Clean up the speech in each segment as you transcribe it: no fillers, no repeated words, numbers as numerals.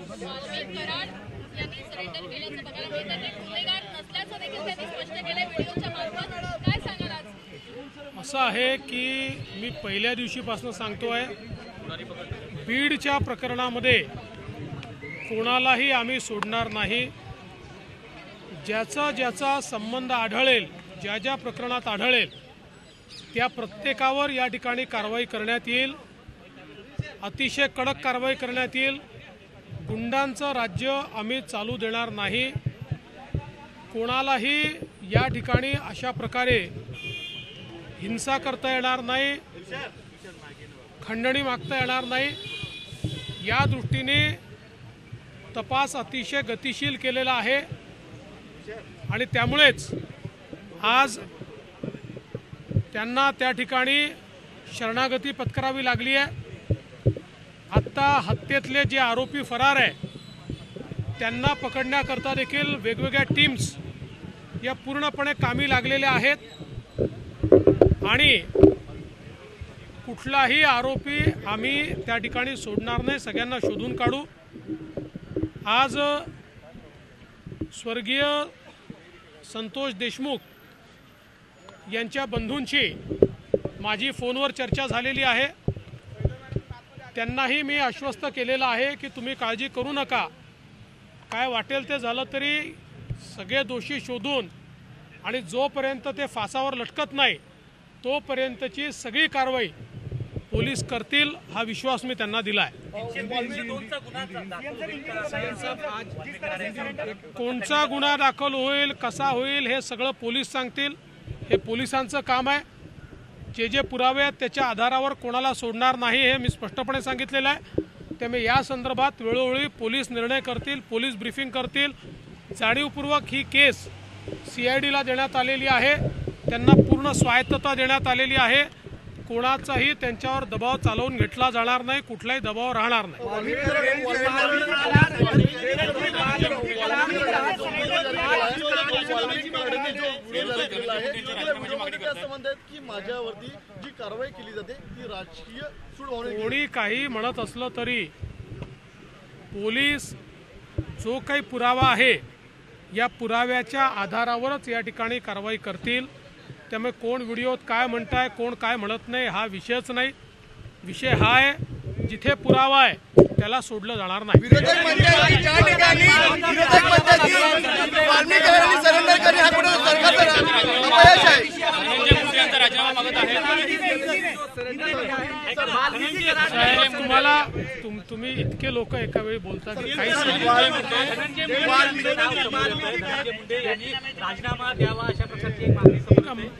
वाल्मिक कराड यांनी सरेंडर केल्याचं बघायला मिळतं। ते गुन्हेगार नसल्याचं देखील त्यांनी स्पष्ट केलंय व्हिडिओच्या मार्फत। काय सांगाल आज? असं आहे की मी पहिल्या दिवशीपासून सांगतोय, बीडच्या प्रकरणामध्ये कोणालाही आम्ही सोडणार नाही। ज्याचा ज्याचा संबंध आढळेल, ज्या ज्या प्रकरणात आढळेल त्या प्रत्येकावर या ठिकाणी कारवाई करण्यात येईल। अतिशय कडक कारवाई करण्यात येईल। गुंडांचं राज्य आम्ही चालू देणार नाही। कोणालाही या ठिकाणी अशा प्रकारे हिंसा करता येणार नाही, खंडणी मागता येणार नाही। या दृष्टीने तपास अतिशय गतिशील केलेला आहे आणि त्यामुळेच आज त्यांना त्या ठिकाणी शरणागती पत्करावी लागली आहे। आत्ता हत्येतले जे आरोपी फरार आहे त्यांना पकडण्याकरता देखील वेगवेगळ्या टीम्स या पूर्णपणे कामी लागलेल्या आहेत आणि कुठलाही आरोपी आम्ही त्या ठिकाणी सोडणार नाही, सगळ्यांना शोधून काढू। आज स्वर्गीय संतोष देशमुख यांच्या बंधूंची माझी फोनवर चर्चा झालेली आहे। त्यांनाही मी आश्वस्त केलेलं आहे की तुम्ही काळजी करू नका, काय वाटेल ते झालं तरी सगळे दोषी शोधून आणि जोपर्यंत ते फासावर लटकत नाही तोपर्यंतची सगळी कारवाई पोलीस करतील, हा विश्वास मी त्यांना दिला आहे। कोणता गुन्हा दाखल होईल, कसा होईल हे सगळं पोलीस सांगतील। हे पोलिसांचं काम आहे। जे जे पुरावे आहेत त्याच्या आधारावर कोणाला सोडणार नाही हे मी स्पष्टपणे सांगितलेलं आहे। त्यामुळे या संदर्भात वेळोवेळी पोलीस निर्णय करतील, पोलीस ब्रीफिंग करतील। जाणीवपूर्वक ही केस CIDला देण्यात आलेली आहे, त्यांना पूर्ण स्वायत्तता देण्यात आलेली आहे। कोणाचाही त्यांच्यावर दबाव चालवून घेतला जाणार नाही, कुठलाही दबाव राहणार नाही। कोणी काही म्हणत असलं तरी पोलीस जो काही पुरावा आहे या पुराव्याच्या आधारावरच या ठिकाणी कारवाई करतील। त्यामुळे कोण व्हिडिओत काय म्हणताय, कोण काय म्हणत नाही हा विषयच नाही। विषय हा आहे जिथे पुरावा आहे त्याला सोडलं जाणार नाही। तुम्हाला तुम्ही इतके लोक एका वेळी बोलता की काही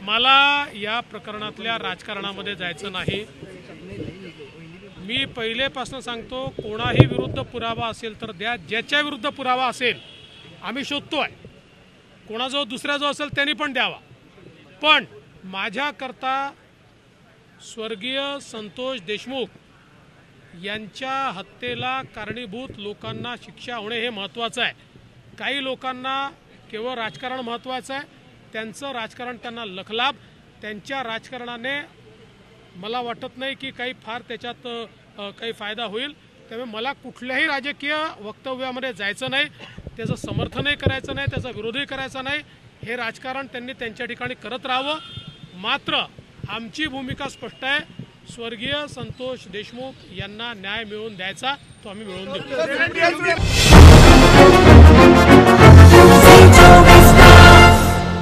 मला या प्रकरणातल्या राजकारणामध्ये जायचं नाही। मी पहिलेपासून सांगतो, कोणाही विरुद्ध पुरावा असेल तर द्या, ज्याच्या विरुद्ध पुरावा असेल आम्ही शोधतोय, कोणाजवळ दुसऱ्याजवळ असेल त्यांनी पण द्यावा। पण माझ्याकरता स्वर्गीय संतोष देशमुख यांच्या हत्येला कारणीभूत लोकांना शिक्षा होणे हे महत्त्वाचं आहे। काही लोकांना केवळ राजकारण महत्त्वाचं आहे, त्यांचं राजकारण त्यांना लखलाभ, त्यांच्या राजकारणाने मला वाटत नाही की काही फार त्याच्यात काही फायदा होईल। त्यामुळे मला कुठल्याही राजकीय वक्तव्यामध्ये जायचं नाही, त्याचं समर्थनही करायचं नाही, त्याचा विरोधही करायचा नाही। हे राजकारण त्यांनी त्यांच्या ठिकाणी करत राहावं। मात्र आमची भूमिका स्पष्ट आहे, स्वर्गीय संतोष देशमुख यांना न्याय मिळवून द्यायचा, तो आम्ही मिळवून देऊ।